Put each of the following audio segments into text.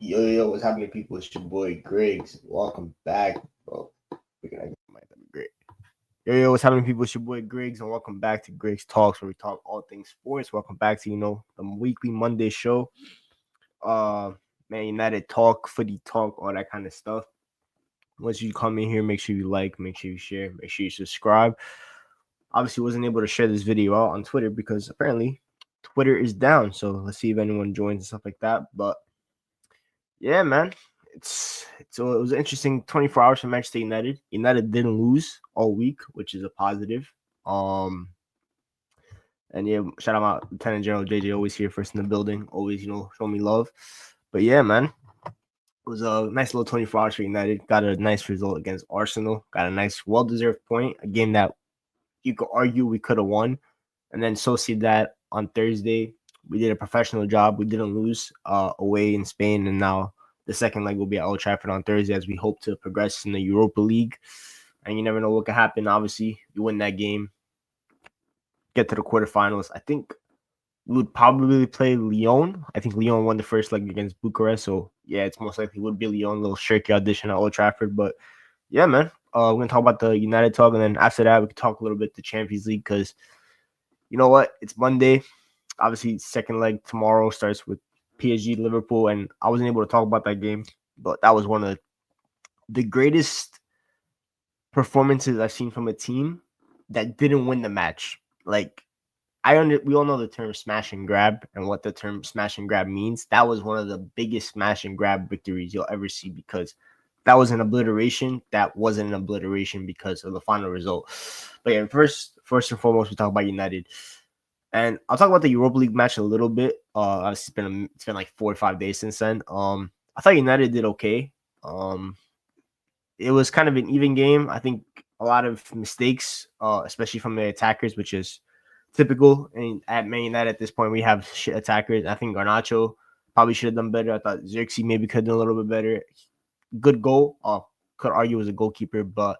Yo, what's happening, people? It's your boy Griggs. Welcome back. Well, we can might that'd be great. Yo, what's happening, people? It's your boy Griggs, and welcome back to Griggs Talks, where we talk all things sports. Welcome back to the weekly Monday show. Man United talk, footy talk, all that kind of stuff. Once you come in here, make sure you like, make sure you share, make sure you subscribe. Obviously, wasn't able to share this video out on Twitter because apparently Twitter is down. So let's see if anyone joins and stuff like that. But yeah, man. It was an interesting 24 hours for Manchester United. United didn't lose all week, which is a positive. Um, and yeah, shout out Lieutenant General JJ, always here first in the building, always show me love. But yeah, man, it was a nice little 24 hours for United. Got a nice result against Arsenal. Got a nice, well-deserved point. A game that you could argue we could have won. And then Sociedad on Thursday, we did a professional job. We didn't lose away in Spain, and now the second leg will be at Old Trafford on Thursday as we hope to progress in the Europa League. And you never know what could happen. Obviously, you win that game, get to the quarterfinals. I think we would probably play Lyon. I think Lyon won the first leg against Bucharest. So, yeah, it's most likely would be Lyon. A little shaky audition at Old Trafford. But, yeah, man. We're going to talk about the United talk. And then after that, we can talk a little bit the Champions League because you know what? It's Monday. Obviously, second leg tomorrow starts with PSG Liverpool, and I wasn't able to talk about that game, but that was one of the greatest performances I've seen from a team that didn't win the match. Like, we all know the term smash and grab and what the term smash and grab means. That was one of the biggest smash and grab victories you'll ever see because that was an obliteration. That wasn't an obliteration because of the final result. But yeah, first and foremost, we talk about United. And I'll talk about the Europa League match a little bit. It's been like 4 or 5 days since then. I thought United did okay. It was kind of an even game. I think a lot of mistakes, especially from the attackers, which is typical. And at Man United at this point, we have shit attackers. I think Garnacho probably should have done better. I thought Xerxes maybe could have done a little bit better. Good goal. Could argue was a goalkeeper, but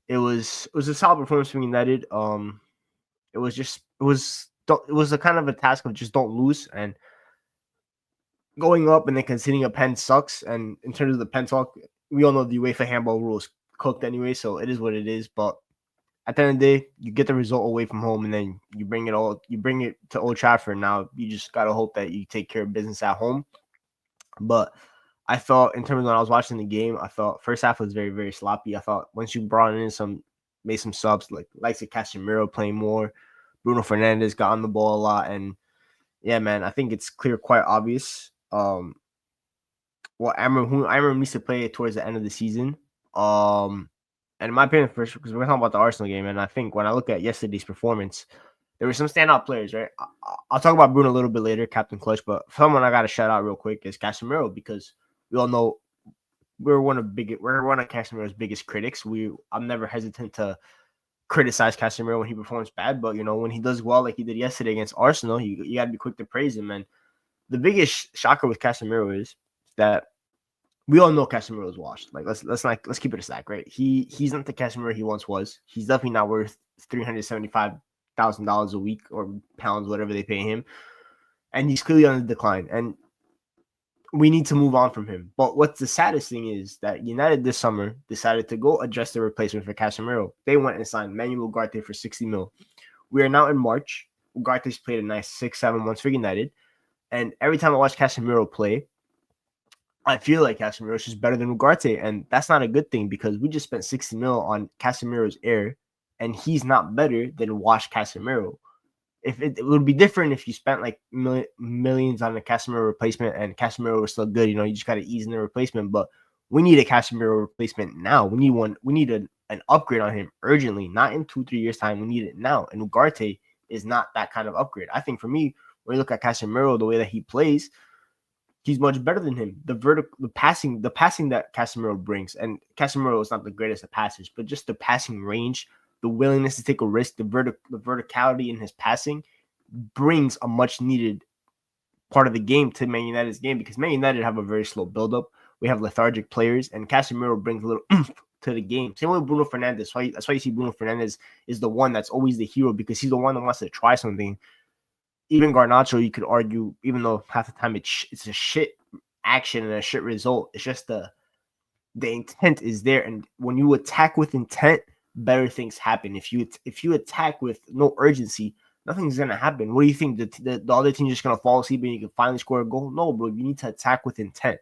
it was a solid performance from United. It was a kind of a task of just don't lose, and going up and then conceding a pen sucks. And in terms of the pen talk, we all know the UEFA handball rules cooked anyway, so it is what it is. But at the end of the day, you get the result away from home, and then you bring it to Old Trafford. Now you just gotta hope that you take care of business at home. But I thought in terms of when I was watching the game, I thought first half was very, very sloppy. I thought once you brought in made some subs like likes of Casemiro playing more, Bruno Fernandes got on the ball a lot, and yeah, man, I think it's quite obvious. Amram needs to play towards the end of the season. And in my opinion, first because we're talking about the Arsenal game, and I think when I look at yesterday's performance, there were some standout players, right? I'll talk about Bruno a little bit later, Captain Clutch, but someone I got to shout out real quick is Casemiro because we all know we're one of Casemiro's biggest critics. I'm never hesitant to criticize Casemiro when he performs bad, but when he does well, like he did yesterday against Arsenal, you got to be quick to praise him. And the biggest shocker with Casemiro is that we all know Casemiro is washed. Like let's keep it a stack, right? He's not the Casemiro he once was. He's definitely not worth $375,000 a week or pounds, whatever they pay him, and he's clearly on the decline. And we need to move on from him. But what's the saddest thing is that United this summer decided to go address the replacement for Casemiro. They went and signed Manuel Ugarte for 60 mil. We are now in March. Ugarte's played a nice 6-7 months for United. And every time I watch Casemiro play, I feel like Casemiro is just better than Ugarte. And that's not a good thing because we just spent 60 mil on Casemiro's air, and he's not better than washed Casemiro. If it would be different if you spent like millions on a Casemiro replacement and Casemiro was still good, you just got to ease in the replacement. But we need a Casemiro replacement now. We need one. We need an upgrade on him urgently, not in 2-3 years time. We need it now. And Ugarte is not that kind of upgrade. I think for me, when you look at Casemiro, the way that he plays, he's much better than him. The passing that Casemiro brings, and Casemiro is not the greatest of passers, but just the passing range, the willingness to take a risk, the verticality in his passing brings a much needed part of the game to Man United's game because Man United have a very slow buildup. We have lethargic players, and Casemiro brings a little oomph to the game. Same with Bruno Fernandes. That's why you see Bruno Fernandes is the one that's always the hero because he's the one that wants to try something. Even Garnacho, you could argue, even though half the time it's a shit action and a shit result. It's just the intent is there, and when you attack with intent, better things happen. If you attack with no urgency, nothing's gonna happen. What do you think? The other team's just gonna fall asleep and you can finally score a goal? No, bro. You need to attack with intent,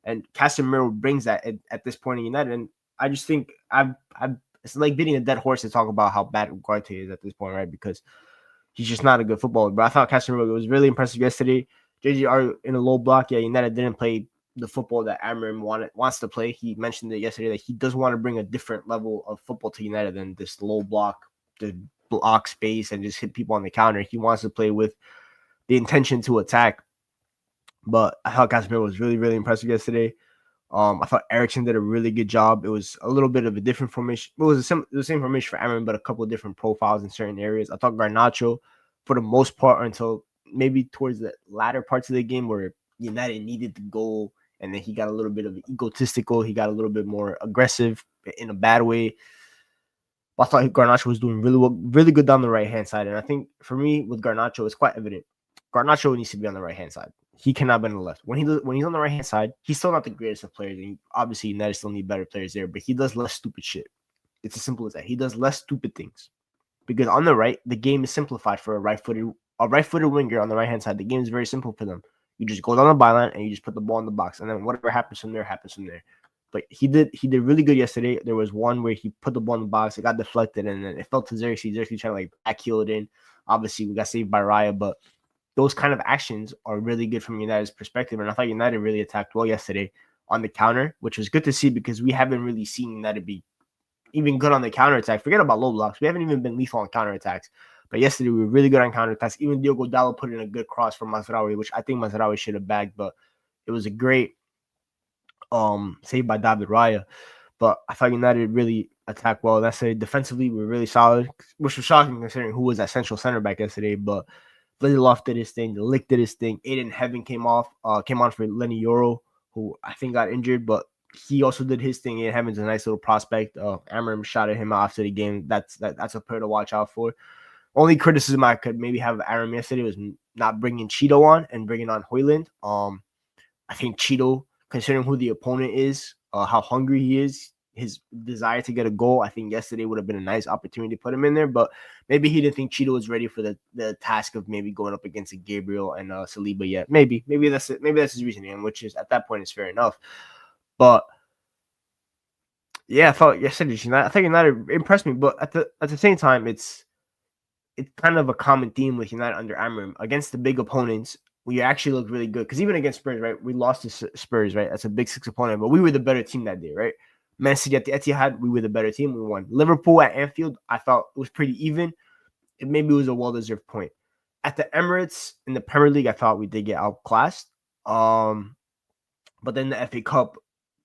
and Casemiro brings that at this point in United. And I just think I've it's like beating a dead horse to talk about how bad Ugarte is at this point, right? Because he's just not a good footballer. But I thought Casemiro was really impressive yesterday. JGR in a low block. Yeah, United didn't play the football that Amorim wants to play. He mentioned it yesterday that he does want to bring a different level of football to United than this low block, the block space and just hit people on the counter. He wants to play with the intention to attack. But I thought Casemiro was really, really impressive yesterday. I thought Ericsson did a really good job. It was a little bit of a different formation. It was the same formation for Amorim, but a couple of different profiles in certain areas. I thought Garnacho, for the most part, until maybe towards the latter parts of the game where United needed the goal, and then he got a little bit of egotistical. He got a little bit more aggressive in a bad way. I thought Garnacho was doing really good down the right-hand side. And I think for me, with Garnacho, it's quite evident. Garnacho needs to be on the right-hand side. He cannot be on the left. When he's on the right-hand side, he's still not the greatest of players. And obviously, United still need better players there, but he does less stupid shit. It's as simple as that. He does less stupid things. Because on the right, the game is simplified for a right-footed winger on the right-hand side. The game is very simple for them. You just go down the byline and you just put the ball in the box. And then whatever happens from there, happens from there. But he did really good yesterday. There was one where he put the ball in the box, it got deflected, and then it fell to Xerxes. Xerxes trying to like backheel it in. Obviously, we got saved by Raya, but those kind of actions are really good from United's perspective. And I thought United really attacked well yesterday on the counter, which was good to see because we haven't really seen United be even good on the counterattack. Forget about low blocks. We haven't even been lethal on counterattacks. But yesterday, we were really good on counterattacks. Even Diogo Dalot put in a good cross from Mazraoui, which I think Mazraoui should have bagged, but it was a great saved by David Raya. But I thought United really attacked well. That's it. Defensively, we were really solid, which was shocking considering who was that central center back yesterday. But Lindelof did his thing. The Lick did his thing. Aiden Heaven came on for Lenny Yoro, who I think got injured, but he also did his thing. Aiden Heaven's a nice little prospect. Amorim shouted him out after the game. That's a player to watch out for. Only criticism I could maybe have of Amorim yesterday was not bringing Cheeto on and bringing on Højlund. I think Cheeto, considering who the opponent is, how hungry he is, his desire to get a goal, I think yesterday would have been a nice opportunity to put him in there. But maybe he didn't think Cheeto was ready for the task of maybe going up against a Gabriel and Saliba yet. Maybe that's it. Maybe that's his reasoning, which is at that point is fair enough. But yeah, I thought yesterday I think United impressed me. But at the same time, it's kind of a common theme with United under Amorim against the big opponents. We actually look really good because even against Spurs, right? We lost to Spurs, right? That's a big six opponent, but we were the better team that day, right? Man City at the Etihad, we were the better team. We won. Liverpool at Anfield, I thought it was pretty even. Maybe it was a well-deserved point. At the Emirates in the Premier League, I thought we did get outclassed. But then the FA Cup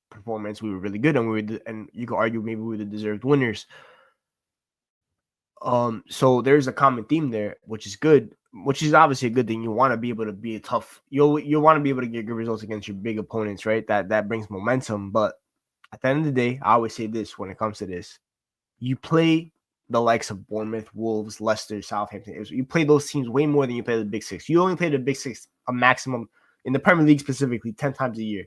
performance, we were really good, and you could argue maybe we were the deserved winners. So there's a common theme there, which is good. Which is obviously a good thing. You want to be able to be a tough. You want to be able to get good results against your big opponents, right? That brings momentum. But at the end of the day, I always say this when it comes to this: you play the likes of Bournemouth, Wolves, Leicester, Southampton. You play those teams way more than you play the Big Six. You only play the Big Six a maximum in the Premier League specifically 10 times a year.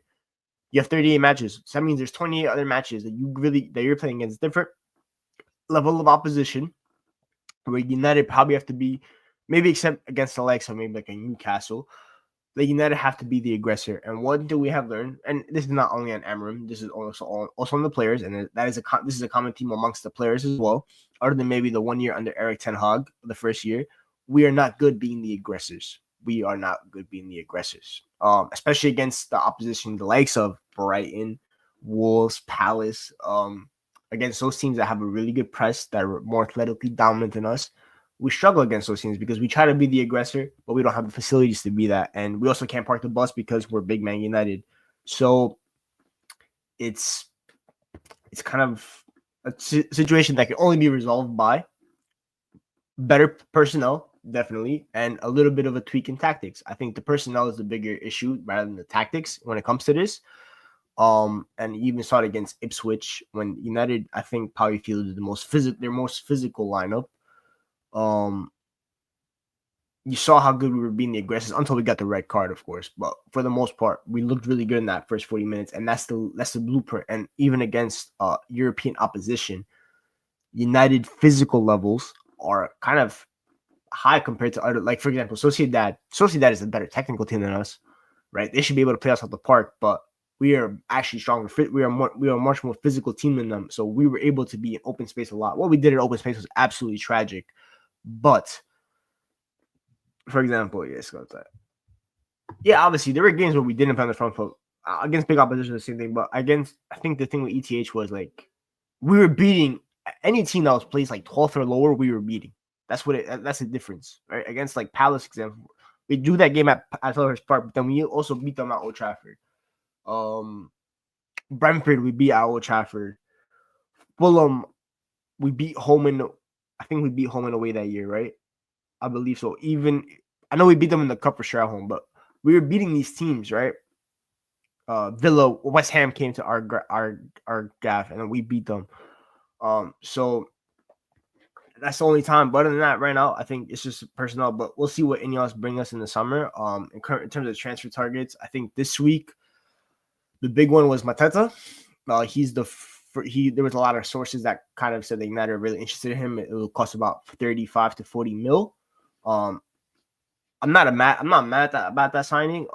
You have 38 matches. So that means there's 28 other matches that you're playing against different level of opposition. Where United probably have to be. Maybe except against the likes of maybe like a Newcastle, the United have to be the aggressor. And what do we have learned? And this is not only on Amorim, this is also on the players, and this is a common theme amongst the players as well. Other than maybe the 1 year under Erik ten Hag, the first year, we are not good being the aggressors. We are not good being the aggressors, especially against the opposition, the likes of Brighton, Wolves, Palace, against those teams that have a really good press that are more athletically dominant than us. We struggle against those teams because we try to be the aggressor, but we don't have the facilities to be that. And we also can't park the bus because we're Big Man United. So it's kind of a situation that can only be resolved by better personnel, definitely, and a little bit of a tweak in tactics. I think the personnel is the bigger issue rather than the tactics when it comes to this. And you even saw it against Ipswich when United, I think, probably fielded their most physical lineup. you saw how good we were being the aggressors until we got the red card, of course. But for the most part, we looked really good in that first 40 minutes, and that's the blueprint. And even against European opposition, United physical levels are kind of high compared to other, like for example, Sociedad. Sociedad is a better technical team than us, right? They should be able to play us off the park, but we are actually stronger. We are a much more physical team than them, so we were able to be in open space a lot. What we did in open space was absolutely tragic, but for example, yes, go that. Yeah, obviously there were games where we didn't play on the front foot against big opposition. The same thing, but against I think the thing with ETH was like we were beating any team that was placed like 12th or lower. We were beating. That's the difference, right? Against like Palace, example, we do that game at Selhurst Park, but then we also beat them at Old Trafford. Brentford, we beat at Old Trafford. Fulham, we beat home and I think we beat home and away that year, right? I believe so. Even I know we beat them in the cup for sure at home, but we were beating these teams, right? Villa, West Ham came to our gaff, and then we beat them. So that's the only time. But other than that, right now, I think it's just personnel. But we'll see what Ineos bring us in the summer. In terms of transfer targets, I think this week the big one was Mateta. There was a lot of sources that kind of said that United are really interested in him. It will cost about 35 to 40 mil. I'm not mad about that signing.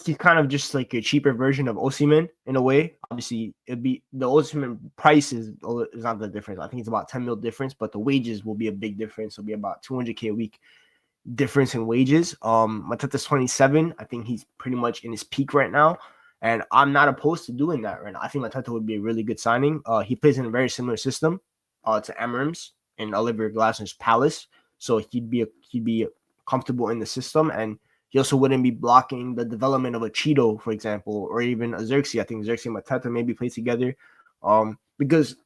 He's kind of just like a cheaper version of Osimhen in a way. Obviously, it'd be the Osimhen price is not the difference. I think it's about 10 mil difference, but the wages will be a big difference. It'll be about 200K a week difference in wages. Mateta's 27. I think he's pretty much in his peak right now. And I'm not opposed to doing that right now. I think Mateta would be a really good signing. He plays in a very similar system to Amorim's and Oliver Glasner's Palace. So he'd be comfortable in the system, and he also wouldn't be blocking the development of a Cheeto, for example, or even a Xerxes. I think Xerxes and Mateta maybe play together. Because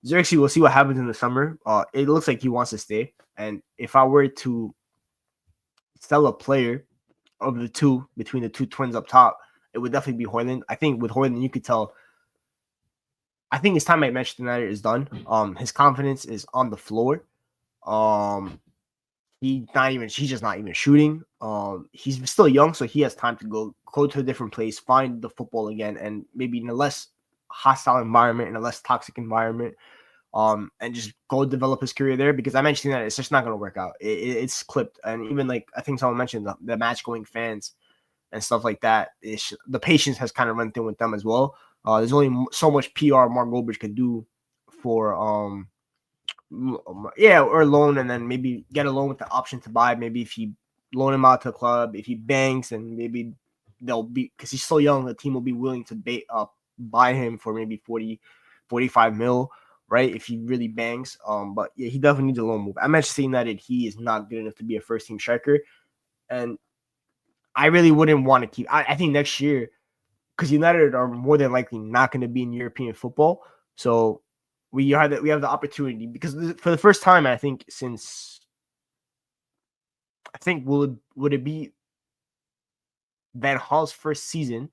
Xerxes, we'll see what happens in the summer. It looks like he wants to stay. And if I were to sell a player of the two, between the two twins up top, it would definitely be Højlund. I think with Højlund, you could tell. I think his time at Manchester United is done. His confidence is on the floor. He's just not even shooting. He's still young, so he has time to go to a different place, find the football again, and maybe in a less hostile environment, in a less toxic environment, and just go develop his career there. Because I mentioned that it's just not going to work out. It's clipped, and even like I think someone mentioned the match going fans and stuff like that. The patience has kind of run thin with them as well. There's only so much PR Mark Goldbridge could do for or loan, and then maybe get a loan with the option to buy. Maybe if you loan him out to a club, if he banks, and maybe they'll be, because he's so young, the team will be willing to buy him for maybe 40, 45 mil, right? If he really banks. But yeah, he definitely needs a loan move. I'm actually saying that he is not good enough to be a first team striker, and I really wouldn't want to keep. I think next year, because United are more than likely not going to be in European football, so we have the opportunity, because for the first time, I think would it be Van Gaal's first season,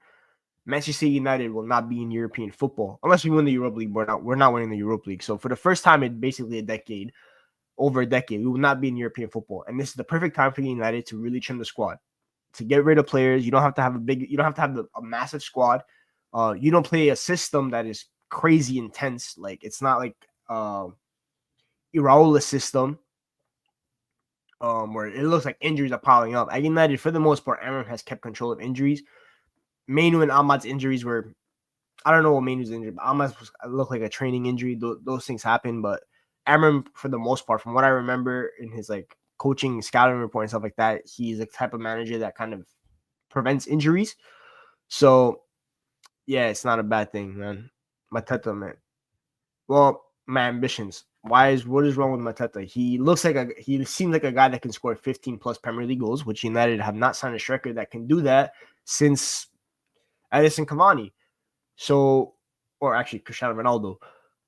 Manchester United will not be in European football unless we win the Europa League. We're not winning the Europa League. So for the first time in basically over a decade, we will not be in European football, and this is the perfect time for United to really trim the squad, to get rid of players. You don't have to have a massive squad. You don't play a system that is crazy intense. Like, it's not like Iraola's system, where it looks like injuries are piling up. At United, for the most part, Amram has kept control of injuries. Mainu and Ahmad's injuries were, I don't know what Mainu's injury, but Ahmad's looked like a training injury. Those things happen, but Amram, for the most part, from what I remember in his like coaching, scouting report and stuff like that, he's the type of manager that kind of prevents injuries. So yeah, it's not a bad thing, man. Mateta, man. Well, my ambitions. What is wrong with Mateta? He seems like a guy that can score 15 plus Premier League goals, which United have not signed a striker that can do that since Edison Cavani. So, or actually Cristiano Ronaldo.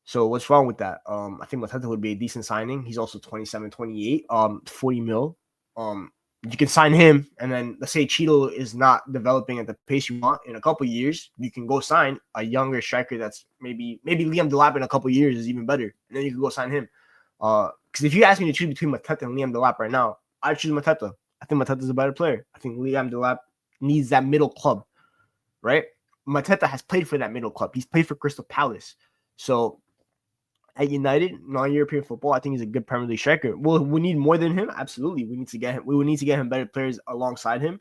So what's wrong with that? I think Mateta would be a decent signing. He's also 27, 28, 40 mil. You can sign him, and then let's say Cheeto is not developing at the pace you want in a couple of years, you can go sign a younger striker that's maybe Liam Delap in a couple of years is even better, and then you can go sign him. Because if you ask me to choose between Mateta and Liam Delap right now, I choose Mateta. I think Mateta is a better player. I think Liam Delap needs that middle club, right? Mateta has played for that middle club. He's played for Crystal Palace. So at United, non-European football, I think he's a good Premier League striker. Well, we need more than him. Absolutely, we need to get him. We would need to get him better players alongside him.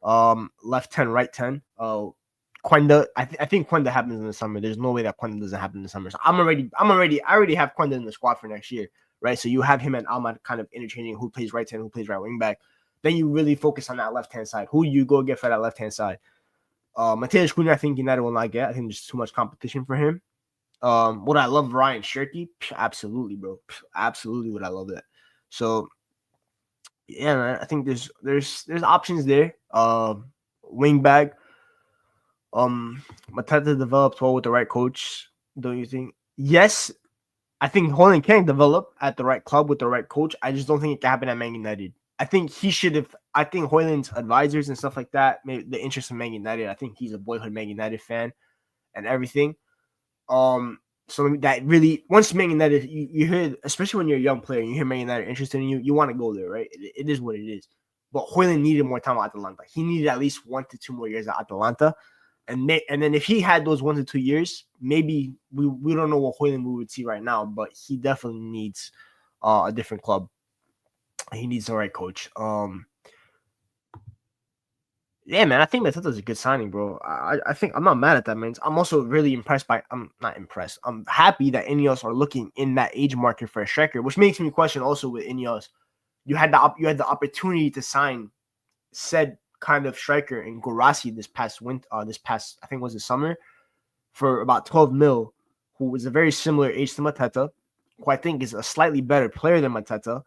Left 10, right 10. Quenda. I think Quenda happens in the summer. There's no way that Quenda doesn't happen in the summer. So I already have Quenda in the squad for next year, right? So you have him and Ahmad kind of interchanging who plays right 10, who plays right wing back. Then you really focus on that left hand side. Who you go get for that left hand side? Mateus Cunha, I think United will not get. I think there's too much competition for him. Would I love Ryan Shirky? Absolutely, bro. Absolutely would I love that. So yeah, man, I think there's options there. Wing back. Mateta develops well with the right coach, don't you think? Yes, I think Holland can develop at the right club with the right coach. I just don't think it can happen at Man United. I think he should have. I think Hoyland's advisors and stuff like that, maybe the interest in Man United. I think he's a boyhood Man United fan and everything. So that really, once Man United, you hear, especially when you're a young player, you hear Man United interested in you, you want to go there, right? It is what it is. But Hoyland needed more time at Atalanta. He needed at least 1 to 2 more years at Atalanta. And then if he had those 1 to 2 years, maybe we don't know what Hoyland we would see right now, but he definitely needs a different club. He needs the right coach. Yeah, man, I think Mateta's a good signing, bro. I think I'm not mad at that, man. I'm also really impressed by. I'm not impressed. I'm happy that Ineos are looking in that age market for a striker, which makes me question also with Ineos. You had the opportunity to sign said kind of striker in Guirassy this past I think it was the summer, for about 12 mil, who was a very similar age to Mateta, who I think is a slightly better player than Mateta.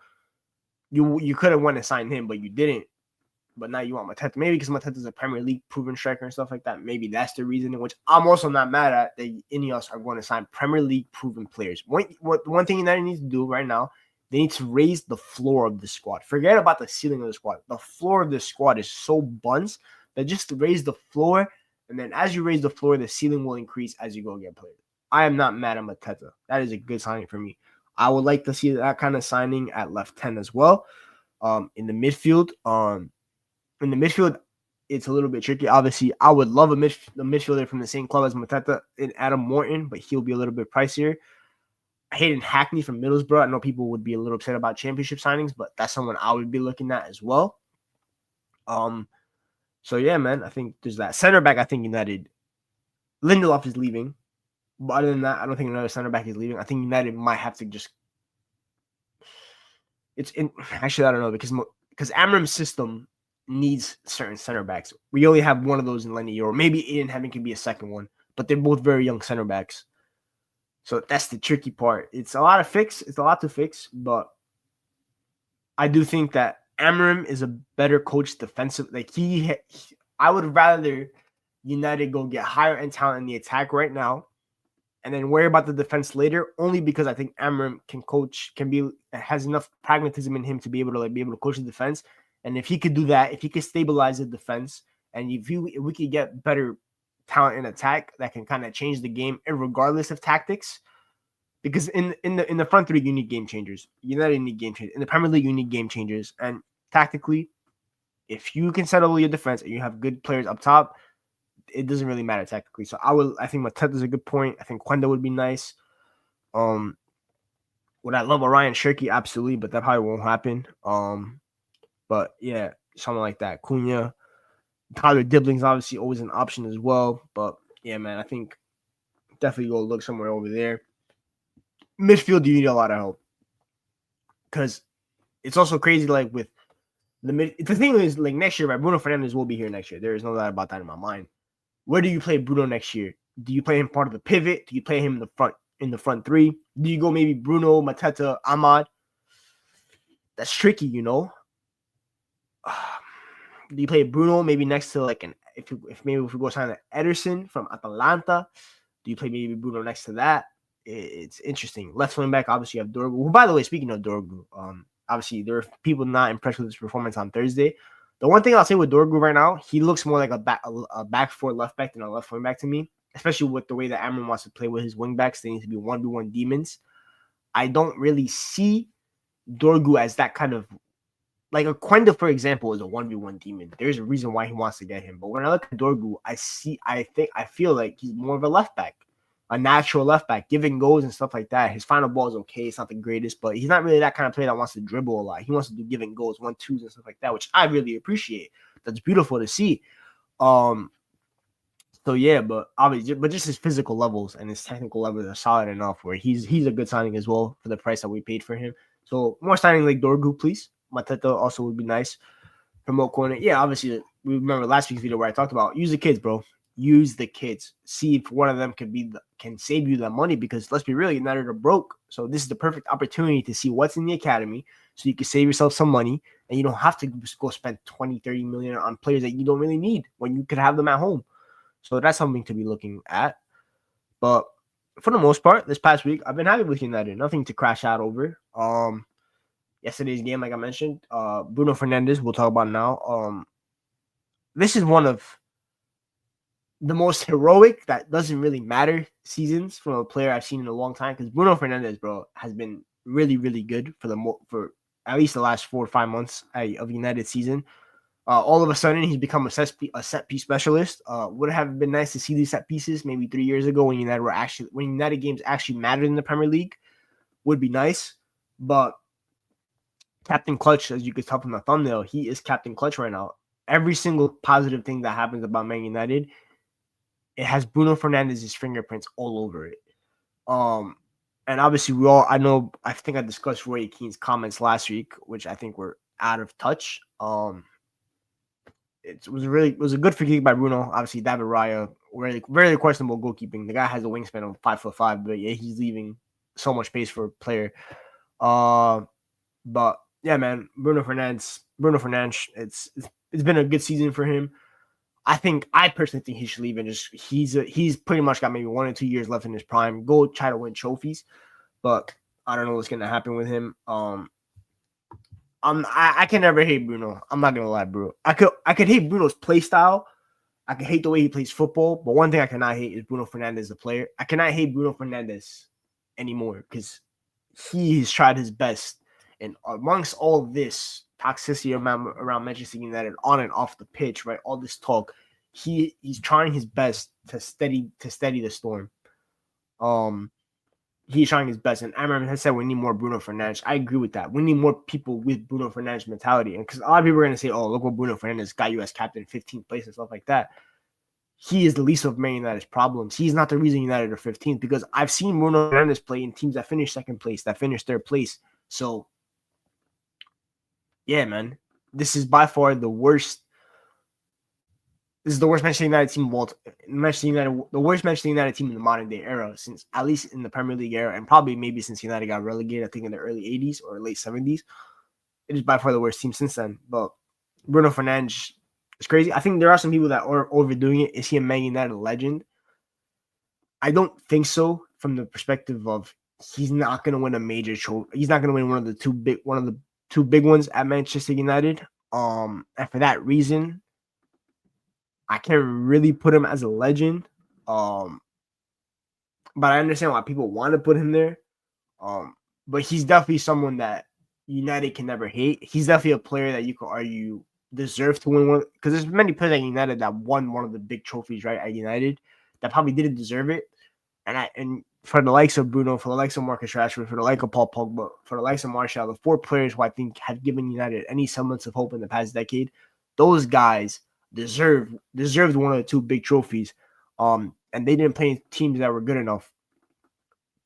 You could have went and signed him, but you didn't. But now you want Mateta. Maybe because Mateta's a Premier League proven striker and stuff like that. Maybe that's the reason, which I'm also not mad at. The Ineos are going to sign Premier League proven players. One thing United needs to do right now, they need to raise the floor of the squad. Forget about the ceiling of the squad. The floor of the squad is so buns that just to raise the floor, and then as you raise the floor, the ceiling will increase as you go get players. I am not mad at Mateta. That is a good signing for me. I would like to see that kind of signing at left 10 as well. In the midfield, it's a little bit tricky. Obviously, I would love a midfielder from the same club as Mateta and Adam Morton, but he'll be a little bit pricier. Hayden Hackney from Middlesbrough. I know people would be a little upset about championship signings, but that's someone I would be looking at as well. So yeah, man, I think there's that. Center back, I think United. Lindelof is leaving. But other than that, I don't think another center back is leaving. I think United might have to just. Actually, I don't know because Amram's system needs certain center backs. We only have one of those in Lenny, or maybe Aiden Hemming could be a second one, but they're both very young center backs. So that's the tricky part. It's a lot to fix, but I do think that Amram is a better coach defensive. Like I would rather United go get higher end talent in the attack right now and then worry about the defense later, only because I think Amram has enough pragmatism in him to be able to coach the defense. And if he could do that, if he could stabilize the defense, and if we could get better talent in attack that can kind of change the game, regardless of tactics, because in the front three you need game changers. United need game changers. In the Premier League you need game changers, and tactically, if you can settle your defense and you have good players up top, it doesn't really matter tactically. So I think Mateta's a good point. I think Quenda would be nice. Would I love Ryan Shirky? Absolutely, but that probably won't happen. But yeah, something like that. Cunha, Tyler Dibling's obviously always an option as well. But yeah, man, I think definitely go look somewhere over there. Midfield, you need a lot of help because it's also crazy. Like with the thing is, like next year, right? Bruno Fernandes will be here next year. There is no doubt about that in my mind. Where do you play Bruno next year? Do you play him part of the pivot? Do you play him in the front three? Do you go maybe Bruno, Mateta, Ahmad? That's tricky, you know. Do you play Bruno maybe next to like if we go sign Ederson from Atalanta? Do you play maybe Bruno next to that? It's interesting. Left wing back, obviously you have Dorgu. Who, by the way, speaking of Dorgu, obviously there are people not impressed with his performance on Thursday. The one thing I'll say with Dorgu right now, he looks more like a back four left back than a left wing back to me, especially with the way that Amram wants to play with his wing backs. They need to be 1v1 demons. I don't really see Dorgu as that kind of like a Quenda, for example, is a 1v1 demon. There's a reason why he wants to get him. But when I look at Dorgu, I feel like he's more of a left back, a natural left back, giving goals and stuff like that. His final ball is okay. It's not the greatest, but he's not really that kind of player that wants to dribble a lot. He wants to do giving goals, 1-2s and stuff like that, which I really appreciate. That's beautiful to see. So yeah, but obviously, but just his physical levels and his technical levels are solid enough where he's a good signing as well for the price that we paid for him. So more signing like Dorgu, please. Mateta also would be nice. Promote corner. Yeah, obviously, we remember last week's video where I talked about use the kids, bro. Use the kids. See if one of them can save you that money because let's be real, United are broke. So this is the perfect opportunity to see what's in the academy so you can save yourself some money and you don't have to go spend 20, 30 million on players that you don't really need when you could have them at home. So that's something to be looking at. But for the most part, this past week, I've been happy with United. Nothing to crash out over. Yesterday's game, like I mentioned, Bruno Fernandes, we'll talk about now. This is one of the most heroic that doesn't really matter seasons from a player I've seen in a long time because Bruno Fernandes, bro, has been really, really good for at least the last 4 or 5 months of United season. All of a sudden, he's become a set piece specialist. Would have been nice to see these set pieces maybe 3 years ago when United games actually mattered in the Premier League. Would be nice, but Captain Clutch, as you could tell from the thumbnail, he is Captain Clutch right now. Every single positive thing that happens about Man United, it has Bruno Fernandes' fingerprints all over it. And obviously I think I discussed Roy Keane's comments last week, which I think were out of touch. It was a good free kick by Bruno. Obviously, David Raya, very, very questionable goalkeeping. The guy has a wingspan of 5'5", but yeah, he's leaving so much space for a player. But yeah, man, Bruno Fernandes, it's been a good season for him. I personally think he should leave and just he's pretty much got maybe 1 or 2 years left in his prime. Go try to win trophies, but I don't know what's gonna happen with him. I can never hate Bruno. I'm not gonna lie, bro. I could hate Bruno's play style. I could hate the way he plays football, but one thing I cannot hate is Bruno Fernandes, the player. I cannot hate Bruno Fernandes anymore because he has tried his best. And amongst all this toxicity around Manchester United on and off the pitch, right? All this talk, he's trying his best to steady the storm. He's trying his best. And Amram has said we need more Bruno Fernandes. I agree with that. We need more people with Bruno Fernandes mentality. And because a lot of people are going to say, oh, look what Bruno Fernandes got you as captain, 15th place and stuff like that. He is the least of Man United's problems. He's not the reason United are 15th because I've seen Bruno Fernandes play in teams that finished second place, that finished third place. So, yeah, man, this is by far the worst. This is the worst Manchester United team, the worst Manchester United team in the modern day era, since at least in the Premier League era, and probably maybe since United got relegated, I think in the early 80s or late 70s. It is by far the worst team since then. But Bruno Fernandes is crazy. I think there are some people that are overdoing it. Is he a Man United legend? I don't think so. From the perspective of he's not going to win a major trophy. He's not going to win one of the two big ones at Manchester United. And for that reason, I can't really put him as a legend. But I understand why people want to put him there. But he's definitely someone that United can never hate. He's definitely a player that you could argue deserves to win one, because there's many players at United that won one of the big trophies, right, at United that probably didn't deserve it. And for the likes of Bruno, for the likes of Marcus Rashford, for the likes of Paul Pogba, for the likes of Martial, the 4 players who I think have given United any semblance of hope in the past decade, those guys deserved one of the 2 big trophies. And they didn't play in teams that were good enough.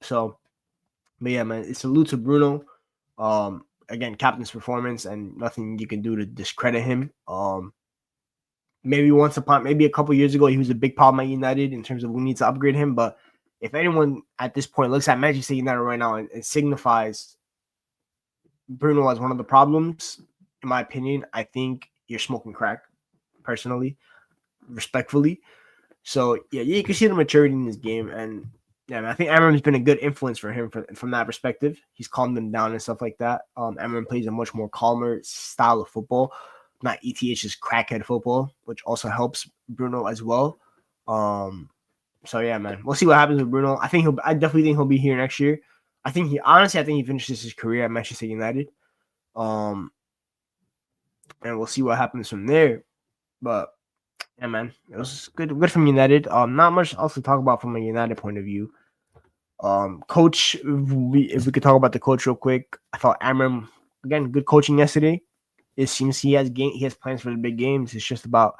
So, but yeah, man, it's a salute to Bruno. Again, captain's performance and nothing you can do to discredit him. Maybe a couple years ago, he was a big problem at United in terms of we need to upgrade him. But if anyone at this point looks at Manchester United right now and signifies Bruno as one of the problems, in my opinion, I think you're smoking crack, personally, respectfully. So, yeah, you can see the maturity in this game. And, yeah, man, I think Amram has been a good influence for him from that perspective. He's calmed them down and stuff like that. Amram plays a much more calmer style of football, not ETH's crackhead football, which also helps Bruno as well. So, yeah, man, we'll see what happens with Bruno. I definitely think he'll be here next year. I think he finishes his career at Manchester United. and we'll see what happens from there. But yeah, man, it was good from United. Not much else to talk about from a United point of view. Coach, if we could talk about the coach real quick, I thought Amram again good coaching yesterday. It seems he has plans for the big games. It's just about.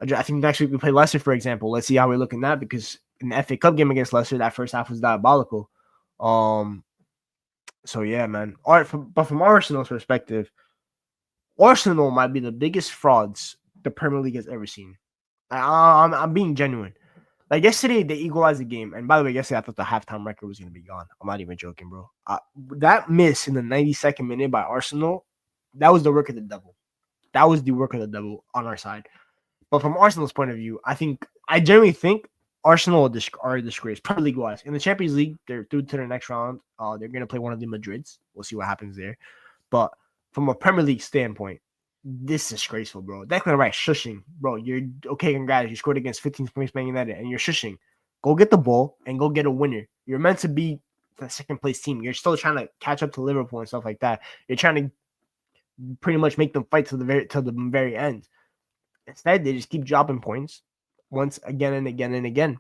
I think next week we play Leicester, for example. Let's see how we look in that, because in the FA Cup game against Leicester, that first half was diabolical. So yeah, man. All right, but from Arsenal's perspective, Arsenal might be the biggest frauds the Premier League has ever seen. I'm being genuine. Like yesterday, they equalized the game. And by the way, yesterday I thought the halftime record was going to be gone. I'm not even joking, bro. That miss in the 92nd minute by Arsenal, that was the work of the devil. That was the work of the devil on our side. But from Arsenal's point of view, I genuinely think Arsenal are a disgrace, Premier League wise. In the Champions League, they're through to the next round. They're going to play one of the Madrids. We'll see what happens there. But from a Premier League standpoint, this is disgraceful, bro. Declan Rice shushing, bro. You're okay. Congrats, you scored against 15th place Man United, and you're shushing. Go get the ball and go get a winner. You're meant to be the second place team. You're still trying to catch up to Liverpool and stuff like that. You're trying to pretty much make them fight to the very end. Instead, they just keep dropping points once again and again and again.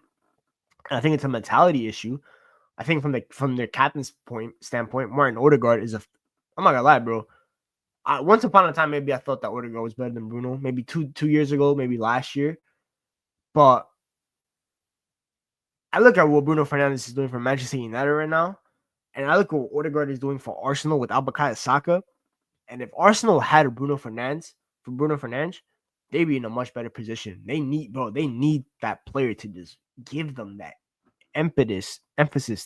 And I think it's a mentality issue. I think from their captain's standpoint, Martin Odegaard is I'm not gonna lie, bro. Once upon a time, maybe I thought that Odegaard was better than Bruno. Maybe two years ago, maybe last year. But I look at what Bruno Fernandes is doing for Manchester United right now, and I look at what Odegaard is doing for Arsenal with Bukayo Saka. And if Arsenal had Bruno Fernandes, they'd be in a much better position. They need that player to just give them that emphasis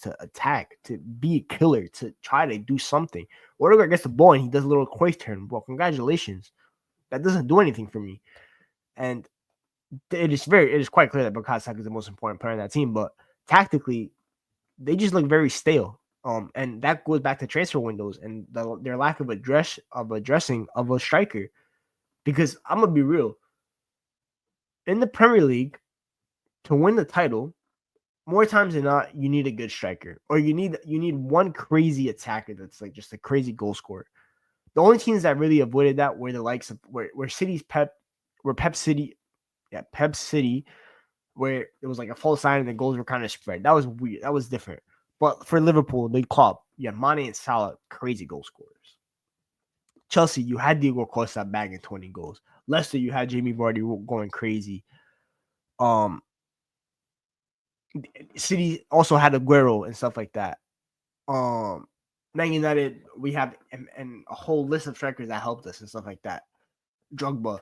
to attack, to be a killer, to try to do something. Odegaard gets the ball and he does a little quick turn. Well, congratulations. That doesn't do anything for me. And it is quite clear that Bukayo Saka is the most important player in that team. But tactically, they just look very stale. And that goes back to transfer windows and their lack of addressing of a striker. Because I'm gonna be real, in the Premier League, to win the title, more times than not, you need a good striker, or you need one crazy attacker that's like just a crazy goal scorer. The only teams that really avoided that were the likes of where Pep City, where it was like a false sign and the goals were kind of spread. That was weird. That was different. But for Liverpool, the club, Mane and Salah, crazy goal scorers. Chelsea, you had Diego Costa bagging 20 goals. Leicester, you had Jamie Vardy going crazy. City also had Aguero and stuff like that. Man United, we have and a whole list of strikers that helped us and stuff like that. Drogba.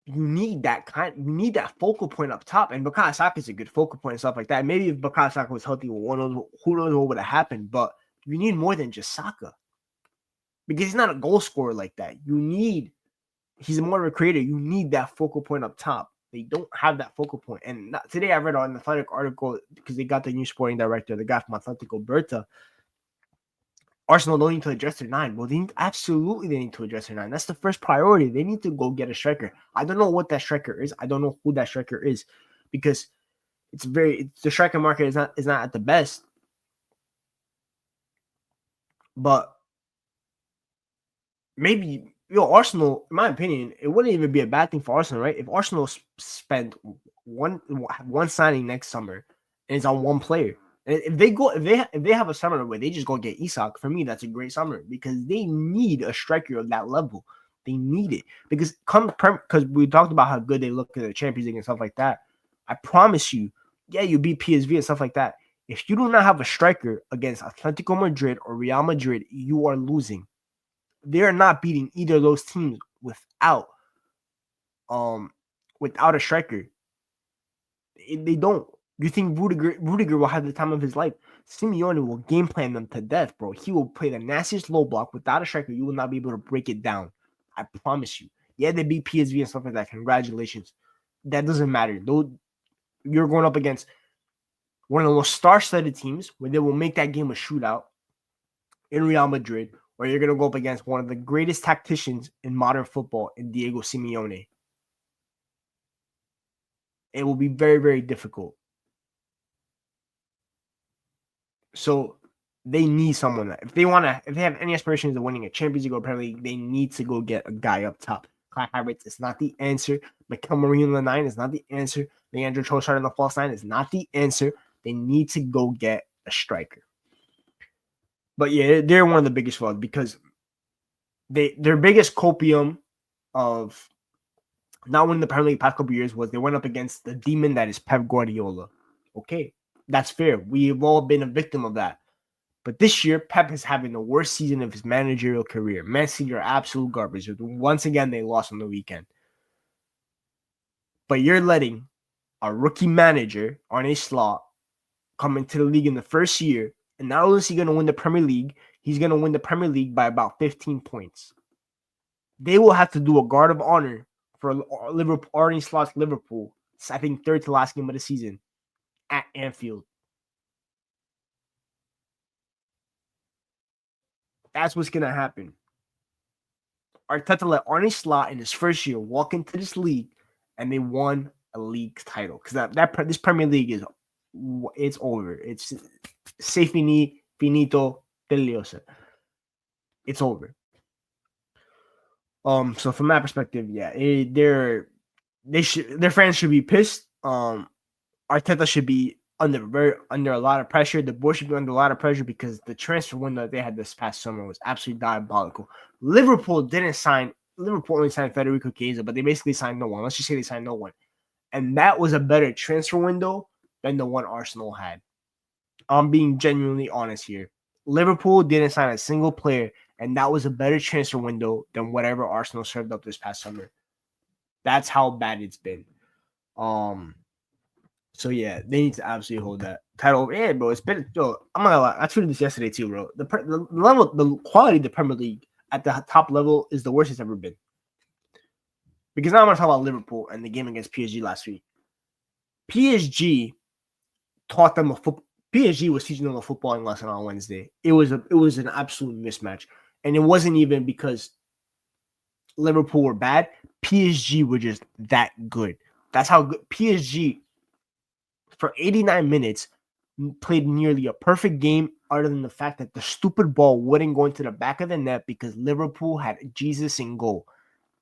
You need that focal point up top, and Bukayo Saka is a good focal point and stuff like that. Maybe if Bukayo Saka was healthy, who knows what would have happened? But you need more than just Saka, because he's not a goal scorer like that. He's more of a creator. You need that focal point up top. They don't have that focal point. And today I read an Athletic article, because they got the new sporting director, the guy from Atletico, Berta. Arsenal don't need to address their 9. Well, they need to address their 9. That's the first priority. They need to go get a striker. I don't know what that striker is. I don't know who that striker is, because the striker market is not at the best. But maybe Arsenal, in my opinion, it wouldn't even be a bad thing for Arsenal, right? If Arsenal spend one signing next summer and it's on one player, and if they have a summer where they just go get Isak, for me that's a great summer, because they need a striker of that level. They need it, because we talked about how good they look in the Champions League and stuff like that. I promise you, you beat PSV and stuff like that. If you do not have a striker against Atletico Madrid or Real Madrid, you are losing. They're not beating either of those teams without a striker. They don't. You think Rudiger will have the time of his life? Simeone will game plan them to death, bro. He will play the nastiest low block without a striker. You will not be able to break it down. I promise you. Yeah, they beat PSV and stuff like that. Congratulations. That doesn't matter. Though you're going up against one of the most star-studded teams, where they will make that game a shootout in Real Madrid, where you're going to go up against one of the greatest tacticians in modern football, in Diego Simeone. It will be very, very difficult. So They need someone that if they have any aspirations of winning a Champions League or Premier League, they need to go get a guy up top. Kai Havertz is not the answer. Mikel Marino in the 9 is not the answer. Leandro Trossard in the false 9 is not the answer. They need to go get a striker. But yeah, they're one of the biggest flaws because their biggest copium of not winning the Premier League past couple years was they went up against the demon that is Pep Guardiola. Okay, that's fair. We've all been a victim of that. But this year, Pep is having the worst season of his managerial career. Man City are absolute garbage. Once again, they lost on the weekend. But you're letting a rookie manager, Arne Slot, come into the league in the first year. And not only is he going to win the Premier League, he's going to win the Premier League by about 15 points. They will have to do a guard of honor for Liverpool, Arne Slot's Liverpool. I think third to last game of the season at Anfield. That's what's going to happen. Arteta let Arne Slot in his first year walk into this league, and they won a league title because this Premier League it's over. It's se finito, deliosa. It's over. So from that perspective, yeah, their fans should be pissed. Arteta should be under a lot of pressure. The board should be under a lot of pressure because the transfer window that they had this past summer was absolutely diabolical. Liverpool only signed Federico Chiesa, but they basically signed no one. Let's just say they signed no one. And that was a better transfer window than the one Arsenal had. I'm being genuinely honest here. Liverpool didn't sign a single player, and that was a better transfer window than whatever Arsenal served up this past summer. That's how bad it's been. So yeah, they need to absolutely hold that title. Yeah, bro, it's been. Yo, I'm not gonna lie. I tweeted this yesterday too, bro. The level, the quality of the Premier League at the top level is the worst it's ever been. Because now I'm gonna talk about Liverpool and the game against PSG last week. PSG taught them a football. PSG was teaching them a footballing lesson on Wednesday. It was an absolute mismatch, and it wasn't even because Liverpool were bad. PSG were just that good. That's how good PSG. For 89 minutes, played nearly a perfect game other than the fact that the stupid ball wouldn't go into the back of the net because Liverpool had Jesus in goal.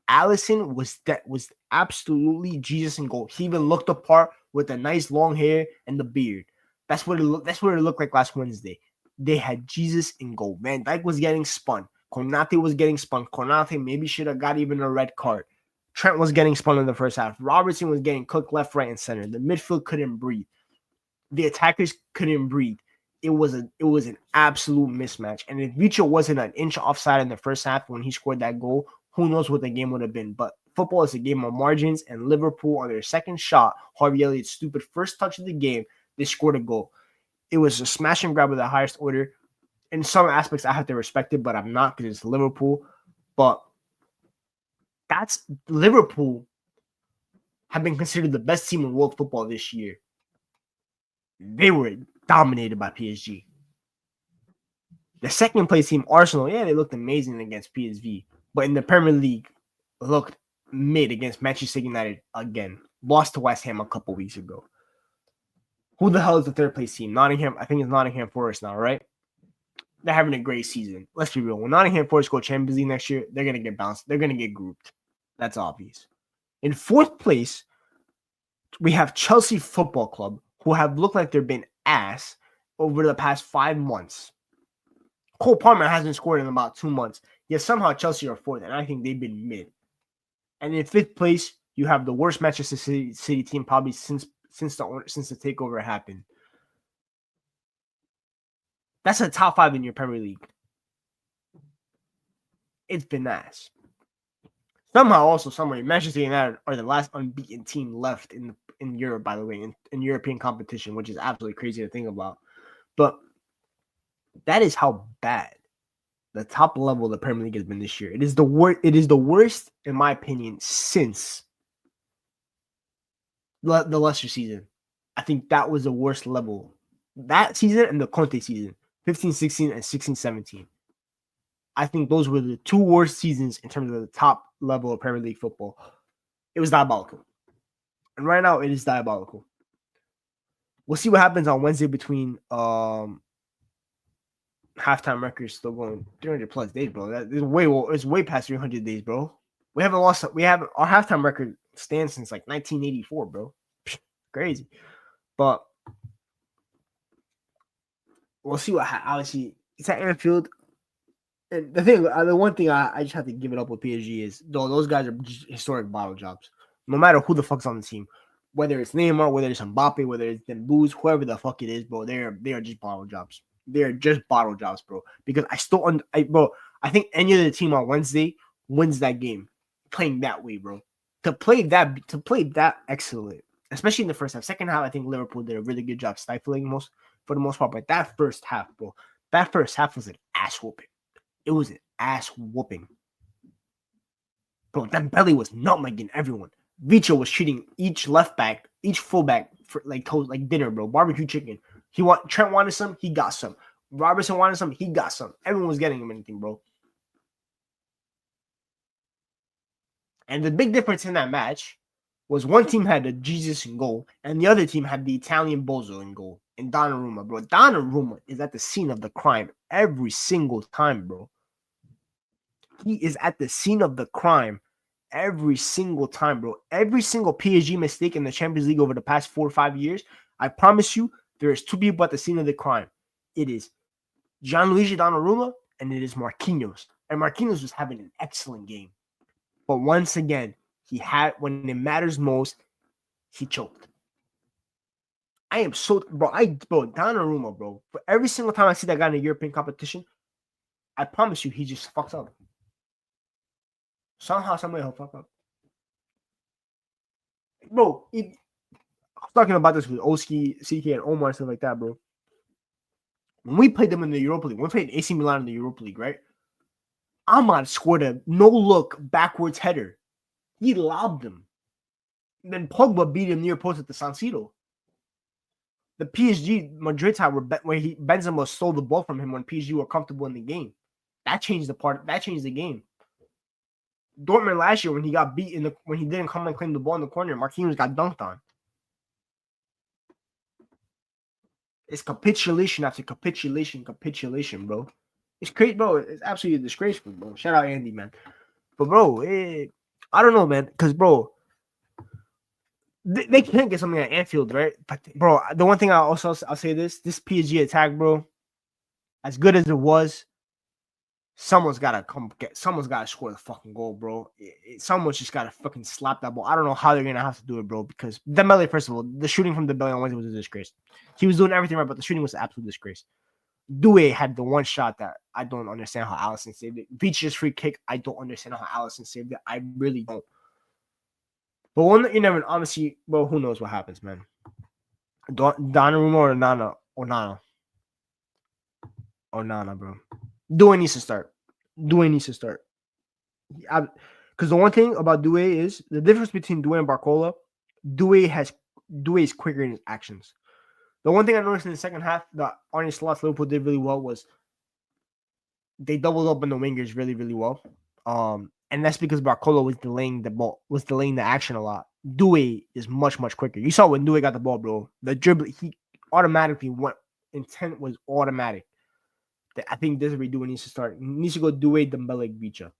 Alisson was absolutely Jesus in goal. He even looked the part with the nice long hair and the beard. That's what it looked like last Wednesday. They had Jesus in goal. Van Dijk was getting spun. Konate was getting spun. Konate maybe should have got even a red card. Trent was getting spun in the first half. Robertson was getting cooked left, right, and center. The midfield couldn't breathe. The attackers couldn't breathe. It was an absolute mismatch. And if Vicha wasn't an inch offside in the first half when he scored that goal, who knows what the game would have been. But football is a game of margins, and Liverpool, on their second shot, Harvey Elliott's stupid first touch of the game, they scored a goal. It was a smash and grab of the highest order. In some aspects, I have to respect it, but I'm not because it's Liverpool. But that's Liverpool have been considered the best team in world football this year. They were dominated by PSG. The second place team, Arsenal, yeah, they looked amazing against PSV. But in the Premier League, looked mid against Manchester United again. Lost to West Ham a couple weeks ago. Who the hell is the third place team? Nottingham. I think it's Nottingham Forest now, right? They're having a great season. Let's be real. When Nottingham Forest go Champions League next year, they're going to get bounced. They're going to get grouped. That's obvious. In fourth place, we have Chelsea Football Club, who have looked like they've been ass over the past 5 months. Cole Palmer hasn't scored in about 2 months. Yet somehow Chelsea are fourth, and I think they've been mid. And in fifth place, you have the worst Manchester City team probably since the takeover happened. That's a top 5 in your Premier League. It's been ass. Somehow, also somewhere, Manchester United are the last unbeaten team left in Europe, by the way, in European competition, which is absolutely crazy to think about. But that is how bad the top level of the Premier League has been this year. It is the worst, in my opinion, since the Leicester season. I think that was the worst level. That season and the Conte season, 15-16 and 16-17. I think those were the two worst seasons in terms of the top level of Premier League football. It was diabolical. And right now, it is diabolical. We'll see what happens on Wednesday between halftime record is still going 300 plus days, bro. That is way past 300 days, bro. We haven't lost. We have our halftime record stands since like 1984, bro. Crazy, but we'll see what. Obviously, it's at Anfield. And the one thing I just have to give it up with PSG is though those guys are just historic bottle jobs. No matter who the fuck's on the team, whether it's Neymar, whether it's Mbappe, whether it's Dembouz, whoever the fuck it is, bro, they are just bottle jobs. They are just bottle jobs, bro. Because I think any of the team on Wednesday wins that game playing that way, bro. To play that excellent, especially in the first half. Second half, I think Liverpool did a really good job stifling for the most part. But that first half, bro, that first half was an ass whooping. It was an ass whooping. Bro, Dembele was nutmegging everyone. Vicha was treating each left back, each fullback for like dinner, bro. Barbecue chicken. Trent wanted some, he got some. Robertson wanted some, he got some. Everyone was getting him anything, bro. And the big difference in that match was one team had the Jesus in goal, and the other team had the Italian Bozo in goal. And Donnarumma, bro. Donnarumma is at the scene of the crime every single time, bro. He is at the scene of the crime every single time, bro. Every single PSG mistake in the Champions League over the past 4 or 5 years, I promise you, there is two people at the scene of the crime. It is Gianluigi Donnarumma and it is Marquinhos. And Marquinhos was having an excellent game. But once again, when it matters most, he choked. I am so, bro, Donnarumma, bro. For every single time I see that guy in a European competition, I promise you, he just fucks up. Somehow, somebody he'll fuck up. Bro, I was talking about this with Oski, CK, and Omar and stuff like that, bro. When we played them in the Europa League, when we played AC Milan in the Europa League, right? Ahmad scored a no-look backwards header. He lobbed him. And then Pogba beat him near post at the San Siro. The PSG Madrid side where Benzema stole the ball from him when PSG were comfortable in the game. That changed the game. Dortmund last year when he got beat when he didn't come and claim the ball in the corner, Marquinhos got dunked on. It's capitulation after capitulation, bro. It's crazy, bro. It's absolutely disgraceful, bro. Shout out Andy, man. But bro, I don't know, man, because bro, they can't get something at Anfield, right? But bro, the one thing I'll say this PSG attack, bro, as good as it was, someone's gotta score the fucking goal, bro. Someone's just gotta fucking slap that ball. I don't know how they're gonna have to do it, bro, because Dembele, first of all, the shooting from Dembele on Wednesday was a disgrace. He was doing everything right, but the shooting was an absolute disgrace. Doué had the one shot that I don't understand how Alisson saved it. Beach's free kick, I don't understand how Alisson saved it. I really don't. But one, you never honestly, bro, who knows what happens, man. Donnarumma or Nana, bro. Doué needs to start. Because the one thing about Doué is the difference between Doué and Barcola. Doué is quicker in his actions. The one thing I noticed in the second half that Arne Slot's Liverpool did really well was they doubled up on the wingers really, really well. And that's because Barcola was delaying the action a lot. Doué is much, much quicker. You saw when Doué got the ball, bro. The dribble, he automatically went. Intent was automatic. I think this is where Doué needs to start. He needs to go Doué, Dembele, Bicha.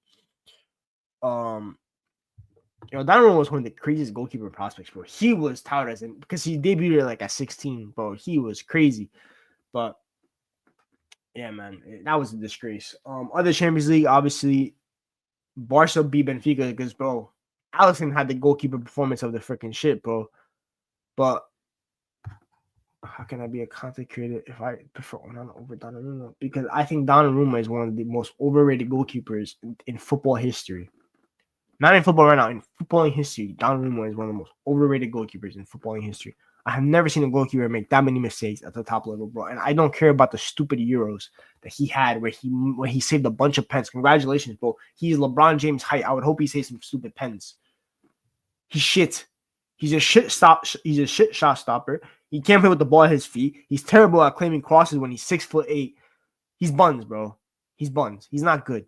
Donnarumma was one of the craziest goalkeeper prospects, bro. He was touted as because he debuted like at 16, bro. He was crazy. But yeah, man, that was a disgrace. Other Champions League, obviously, Barca beat Benfica because, bro, Alisson had the goalkeeper performance of the freaking shit, bro. But how can I be a content creator if I prefer Onana over Donnarumma? Because I think Donnarumma is one of the most overrated goalkeepers in football history. Not in football right now, in footballing history, Donnarumma is one of the most overrated goalkeepers in footballing history. I have never seen a goalkeeper make that many mistakes at the top level, bro. And I don't care about the stupid Euros that he had where he saved a bunch of pens. Congratulations, bro. He's LeBron James' height. I would hope he saved some stupid pens. He's shit. He's a shit shot stopper. He can't play with the ball at his feet. He's terrible at claiming crosses when he's 6'8". He's buns, bro. He's buns. He's not good.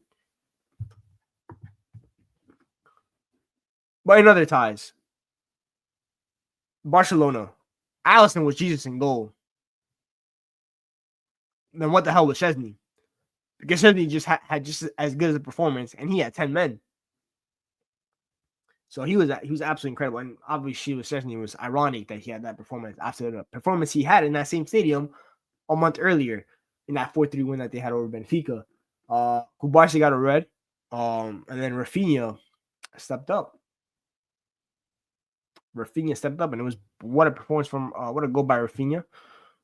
But in other ties, Barcelona, Alisson was Jesus in goal. Then what the hell was Chesney? because Szczesny just had just as good as a performance, and he had 10 men. So he was absolutely incredible, and obviously with Szczesny, it was ironic that he had that performance after the performance he had in that same stadium a month earlier in that 4-3 win that they had over Benfica. Kubarsi got a red, and then Rafinha stepped up. And it was what a performance from what a goal by Rafinha.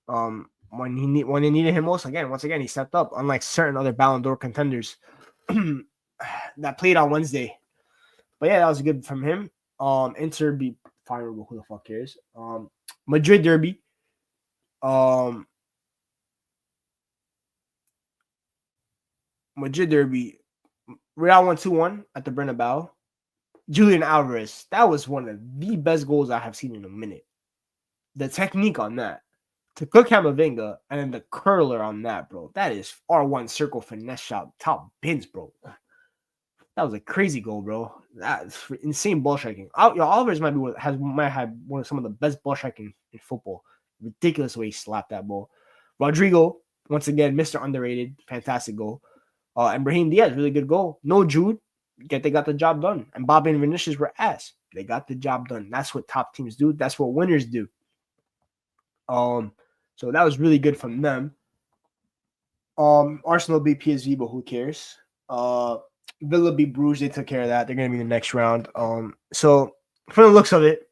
When they needed him most, once again he stepped up. Unlike certain other Ballon d'Or contenders that played on Wednesday, but yeah, that was good from him. Inter beat Fire. Who the fuck cares? Madrid derby. Madrid derby. Real won 2-1 at the Bernabeu. Julian Alvarez. That was one of the best goals I have seen in a minute. The technique on that. To cook Camavinga and then the curler on that, bro. That is R1 circle finesse shot. Top bins, bro. That was a crazy goal, bro. That's insane ball striking. Alvarez might have one of some of the best ball striking in football. Ridiculous way he slapped that ball. Rodrigo, once again, Mr. Underrated. Fantastic goal. And Brahim Diaz, really good goal. No Jude, yet they got the job done. And Bobby and Vinicius were ass. They got the job done. That's what top teams do. That's what winners do. So that was really good from them. Arsenal beat PSV, but who cares? Villa beat Bruges. They took care of that. They're gonna be in the next round. So from the looks of it,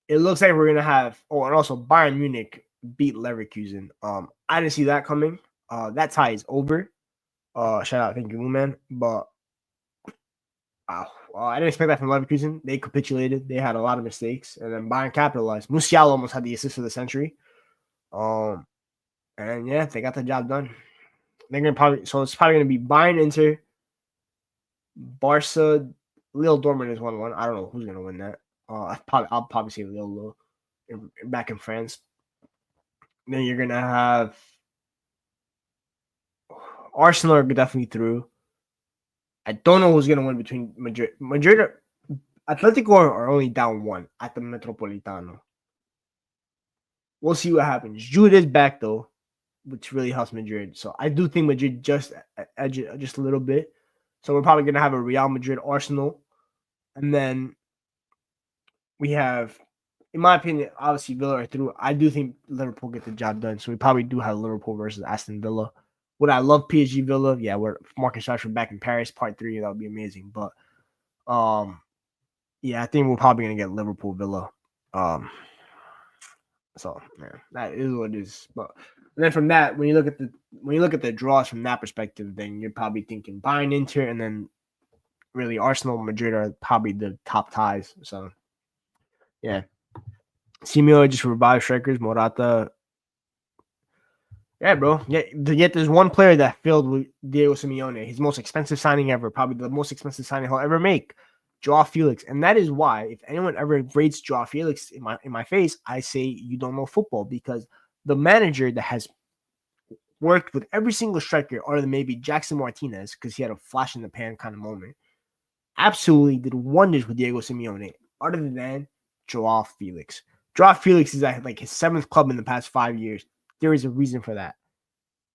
it looks like we're gonna have. Oh, and also Bayern Munich beat Leverkusen. I didn't see that coming. That tie is over. Shout out, thank you, man. But I didn't expect that from Leverkusen. They capitulated. They had a lot of mistakes, and then Bayern capitalized. Musiala almost had the assist of the century. And yeah, they got the job done. It's probably gonna be Bayern, Inter, Barca, Lille Dortmund is 1-1. I don't know who's gonna win that. I'll probably say Lille back in France. Then you're gonna have Arsenal are definitely through. I don't know who's gonna win between Madrid, Atletico are only down 1 at the Metropolitano. We'll see what happens. Jude is back though, which really helps Madrid. So I do think Madrid just edge it just a little bit. So we're probably gonna have a Real Madrid Arsenal, and then we have, in my opinion, obviously Villa are through. I do think Liverpool get the job done. So we probably do have Liverpool versus Aston Villa. Would I love PSG Villa? Yeah, we're Marcus Rashford back in Paris, part 3. That would be amazing. But yeah, I think we're probably gonna get Liverpool Villa. So yeah, that is what it is. But then from that, when you look at the draws from that perspective, then you're probably thinking Bayern, Inter, and then really Arsenal, Madrid are probably the top ties. So yeah, Simeone just revived strikers. Morata. Yeah, bro. Yet there's one player that failed with Diego Simeone. His most expensive signing ever, probably the most expensive signing he'll ever make. Joao Felix. And that is why, if anyone ever rates Joao Felix in my face, I say you don't know football, because the manager that has worked with every single striker, other than maybe Jackson Martinez, because he had a flash in the pan kind of moment, absolutely did wonders with Diego Simeone, other than Joao Felix. Joao Felix is at like his 7th club in the past 5 years. There is a reason for that.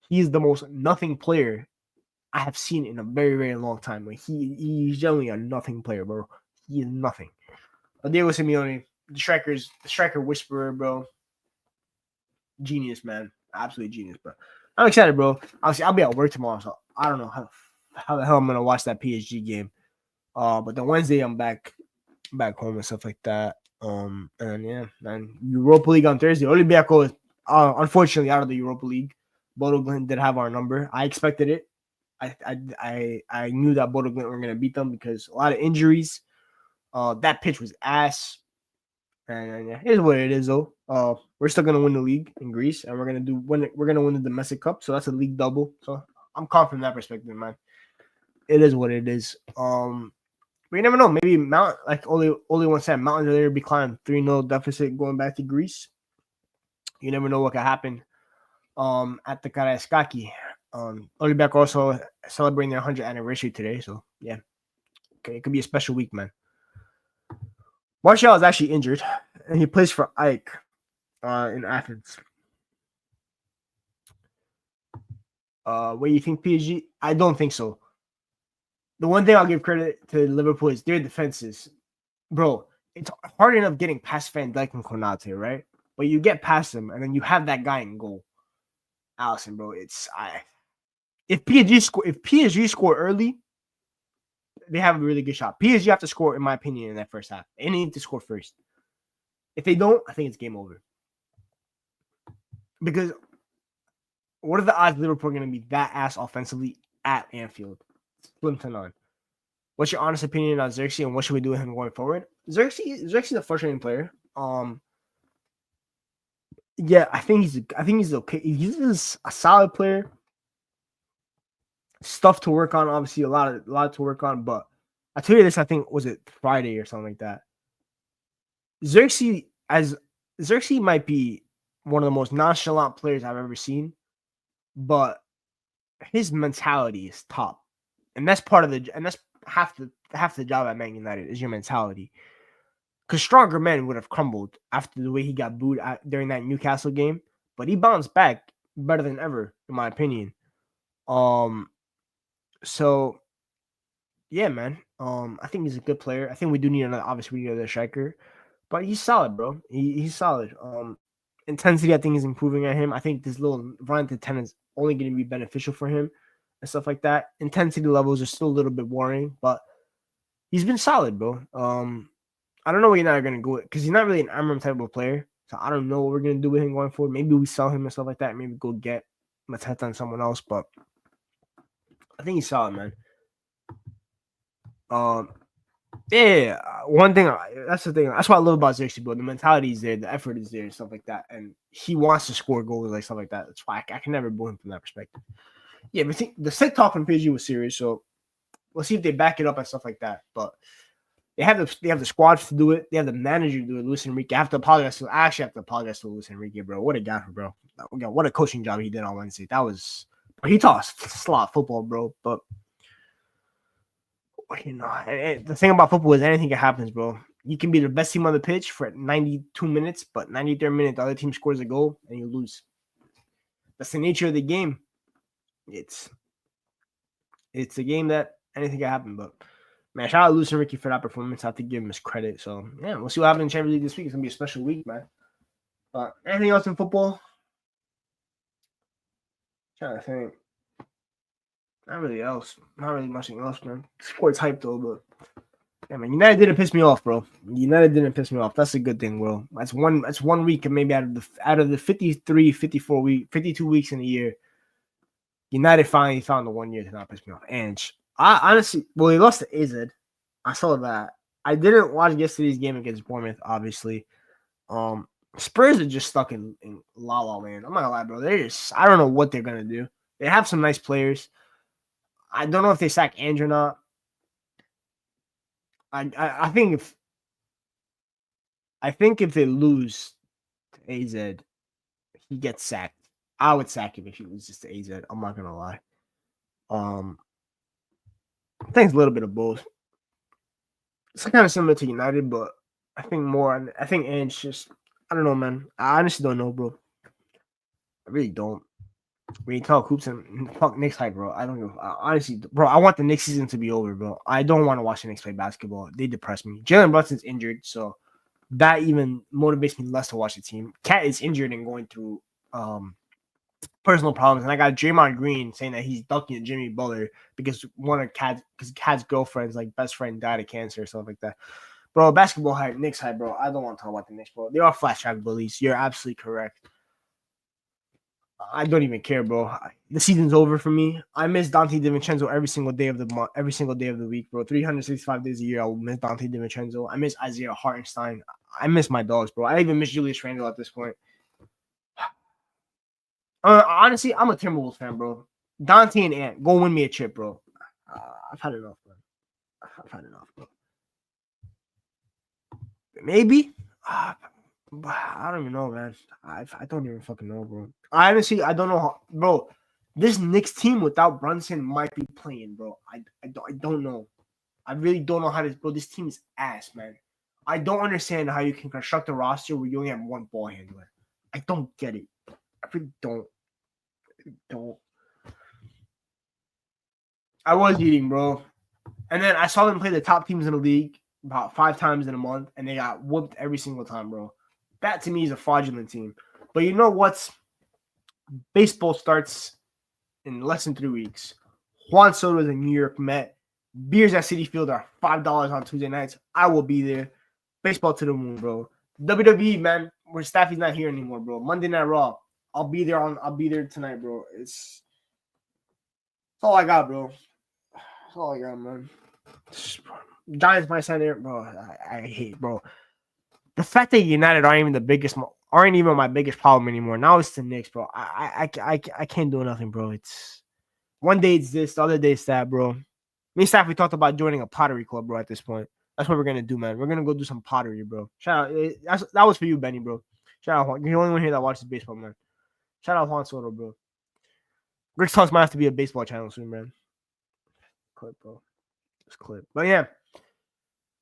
He is the most nothing player I have seen in a very, very long time. Like he's generally a nothing player, bro. He is nothing. Diego Simeone, the striker whisperer, bro. Genius, man. Absolute genius, bro. I'm excited, bro. Obviously, I'll be at work tomorrow, so I don't know how the hell I'm gonna watch that PSG game. But then Wednesday I'm back home and stuff like that. And yeah, man. Europa League on Thursday. Olympiacos is unfortunately out of the Europa League. Bodo Glimt did have our number. I expected it. I knew that Bodo Glimt were gonna beat them because a lot of injuries. That pitch was ass. And yeah, here's what it is though. We're still gonna win the league in Greece, and we're gonna win the domestic cup. So that's a league double. So I'm confident in that perspective, man. It is what it is. But you never know. Maybe like Oli once said, Mountains are there to be climbed. 3-0 deficit going back to Greece. You never know what could happen. At the Karaiskaki. Olympiacos also celebrating their 100th anniversary today. So yeah, okay, it could be a special week, man. Martial is actually injured, and he plays for AEK in Athens. What do you think, PSG? I don't think so. The one thing I'll give credit to Liverpool is their defenses. Bro, it's hard enough getting past Van Dijk and Konate, right? But you get past them, and then you have that guy in goal. Allison, bro, if PSG score early, they have a really good shot. PSG have to score, in my opinion, in that first half. They need to score first. If they don't, I think it's game over. Because what are the odds Liverpool are going to be that ass offensively at Anfield? Slim to none. What's your honest opinion on Xerxes and what should we do with him going forward? Xerxes is a frustrating player. Yeah, I think he's okay. He's a solid player. Stuff to work on, obviously, a lot to work on. But I tell you this, I think was it Friday or something like that. Xerxes might be one of the most nonchalant players I've ever seen, but his mentality is top, and that's half the job at Man United is your mentality. Because stronger men would have crumbled after the way he got booed during that Newcastle game, but he bounced back better than ever, in my opinion. So yeah, man. I think he's a good player. I think we need another striker, but he's solid, bro. He's solid. Intensity, I think, is improving at him. I think this little run to 10 is only going to be beneficial for him and stuff like that. Intensity levels are still a little bit worrying, but he's been solid, bro. I don't know what United are going to go with because he's not really an Amram type of player. So I don't know what we're going to do with him going forward. Maybe we sell him and stuff like that. Maybe go get Mateta and someone else, but I think he's solid, man. Yeah, one thing that's the thing. That's what I love about Xerxes, bro. The mentality is there, the effort is there, and stuff like that, and he wants to score goals, like stuff like that. That's why I can never boo him from that perspective. Yeah, but the sick talk from PSG was serious, so we'll see if they back it up and stuff like that. But they have the squad to do it. They have the manager to do it, Luis Enrique. I actually have to apologize to Luis Enrique, bro. What a guy, bro. What a coaching job he did on Wednesday. He taught slot football, bro. But the thing about football is anything can happen, bro. You can be the best team on the pitch for 92 minutes, but 93rd minute, the other team scores a goal and you lose. That's the nature of the game. It's a game that anything can happen, but man, shout out to Luis Enrique for that performance. I have to give him his credit. So yeah, we'll see what happens in Champions League this week. It's gonna be a special week, man. But anything else in football? Trying to think. Not really much else, man. Sports hype though, but yeah, man. United didn't piss me off, bro. United didn't piss me off. That's a good thing, bro. That's one week and maybe out of the 53, 54 52 weeks in a year. United finally found the 1 year to not piss me off. And I honestly, they lost to AZ. I saw that. I didn't watch yesterday's game against Bournemouth, obviously. Spurs are just stuck in La La Land. I'm not gonna lie, bro. I don't know what they're gonna do. They have some nice players. I don't know if they sack Andrew or not. I think if they lose to AZ, he gets sacked. I would sack him if he loses to AZ. I'm not gonna lie. I think it's a little bit of both. It's kind of similar to United, but I think more. I think Ange just. I don't know, man. I honestly don't know, bro. I really don't. When you talk hoops and fuck Knicks hype, bro, I don't know. Honestly, bro, I want the Knicks season to be over, bro. I don't want to watch the Knicks play basketball. They depress me. Jalen Brunson's injured, so that even motivates me less to watch the team. Cat is injured and going through personal problems, and I got Draymond Green saying that he's ducking Jimmy Butler because Cat's girlfriend's like best friend died of cancer or something like that. Bro, basketball hype, Knicks hype, bro. I don't want to talk about the Knicks, bro. They are flash track bullies. You're absolutely correct. I don't even care, bro. The season's over for me. I miss Dante DiVincenzo every single day of the month, every single day of the week, bro. 365 days a year, I will miss Dante DiVincenzo. I miss Isaiah Hartenstein. I miss my dogs, bro. I even miss Julius Randle at this point. Honestly, I'm a Timberwolves fan, bro. Dante and Ant, go win me a chip, bro. I've had enough, bro. Maybe. I don't even know, man. I don't even fucking know, bro. I don't know how, bro. This Knicks team without Brunson might be playing, bro. I don't know. I really don't know how this, bro. This team is ass, man. I don't understand how you can construct a roster where you only have one ball handler. I don't get it. I really don't. I was eating, bro. And then I saw them play the top teams in the league about 5 times in a month, and they got whooped every single time, bro. That to me is a fraudulent team. But you know what's baseball starts in less than 3 weeks. Juan Soto is a New York Met. Beers at Citi Field are $5 on Tuesday nights. I will be there. Baseball to the moon, bro. WWE, man, where Staffy's not here anymore, bro. Monday Night Raw. I'll be there tonight, bro. It's all I got, bro. That's all I got, man. Giants might sign there, bro. I hate, bro. The fact that United aren't even my biggest problem anymore. Now it's the Knicks, bro. I can't do nothing, bro. It's one day it's this, the other day it's that, bro. Me and Staff, we talked about joining a pottery club, bro. At this point, that's what we're gonna do, man. We're gonna go do some pottery, bro. Shout out, that was for you, Benny, bro. Shout out, Juan. You're the only one here that watches baseball, man. Shout out Juan Soto, bro. Rick Talks might have to be a baseball channel soon, man. Clip, bro. Just clip. But yeah,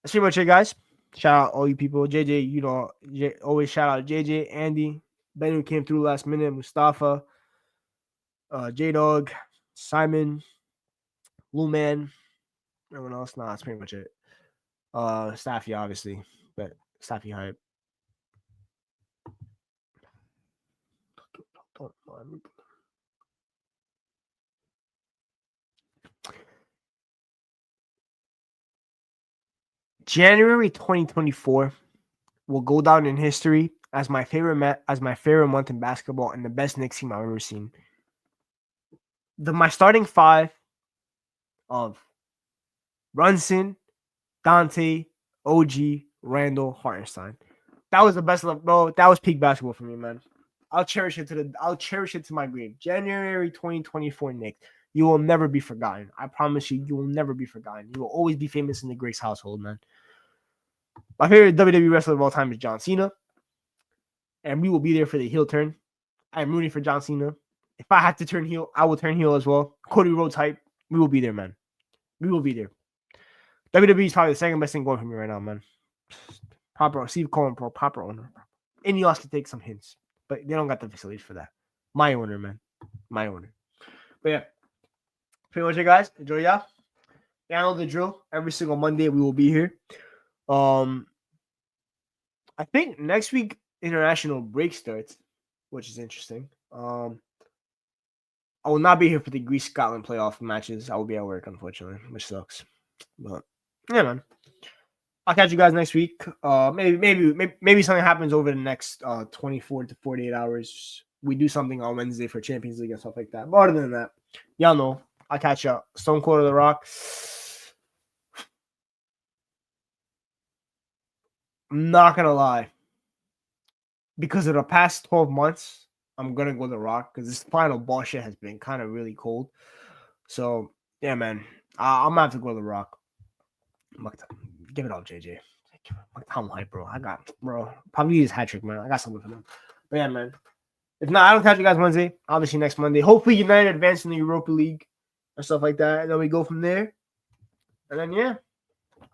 that's pretty much it, guys. Shout out all you people. JJ, always shout out JJ, Andy, Ben who came through last minute, Mustafa, J-Dog, Simon, Blue Man, everyone else. Nah, that's pretty much it. Staffy, obviously, but Staffy hype. Don't mind me. January 2024 will go down in history as my favorite month in basketball and the best Knicks team I've ever seen. My starting five of Brunson, Dante, OG, Randall, Hartenstein. That was the best love, bro. That was peak basketball for me, man. I'll cherish it to my grave. January 2024 Knicks. You will never be forgotten. I promise you, you will never be forgotten. You will always be famous in the Grace household, man. My favorite WWE wrestler of all time is John Cena. And we will be there for the heel turn. I'm rooting for John Cena. If I have to turn heel, I will turn heel as well. Cody Rhodes hype. We will be there, man. We will be there. WWE is probably the second best thing going for me right now, man. Proper Steve Cohen, bro. Proper owner. Any else can take some hints. But they don't got the facilities for that. My owner, man. My owner. But yeah. Pretty much it, guys. Enjoy, y'all. Yeah, I know the drill. Every single Monday we will be here. I think next week international break starts, which is interesting. I will not be here for the Greece-Scotland playoff matches. I will be at work, unfortunately, which sucks. But yeah, man. I'll catch you guys next week. Maybe something happens over the next 24 to 48 hours. We do something on Wednesday for Champions League and stuff like that. But other than that, y'all know. I'll catch you. Stone Cold or The Rock. I'm not going to lie. Because of the past 12 months, I'm going to go The Rock. Because this final ball shit has been kind of really cold. So, yeah, man. I'm going to have to go The Rock. Give it up, JJ. I'm hype, bro. Probably his hat trick, man. I got something for them. But yeah, man. If not, I don't catch you guys Wednesday. Obviously, next Monday. Hopefully, United advance in the Europa League and stuff like that. And then we go from there. And then, yeah.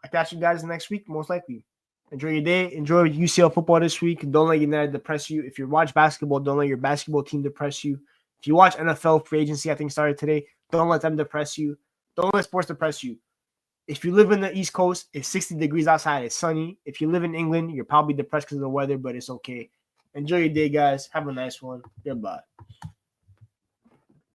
I'll catch you guys next week, most likely. Enjoy your day. Enjoy UCL football this week. Don't let United depress you. If you watch basketball, don't let your basketball team depress you. If you watch NFL free agency, I think started today, don't let them depress you. Don't let sports depress you. If you live in the East Coast, it's 60 degrees outside. It's sunny. If you live in England, you're probably depressed because of the weather, but it's okay. Enjoy your day, guys. Have a nice one. Goodbye.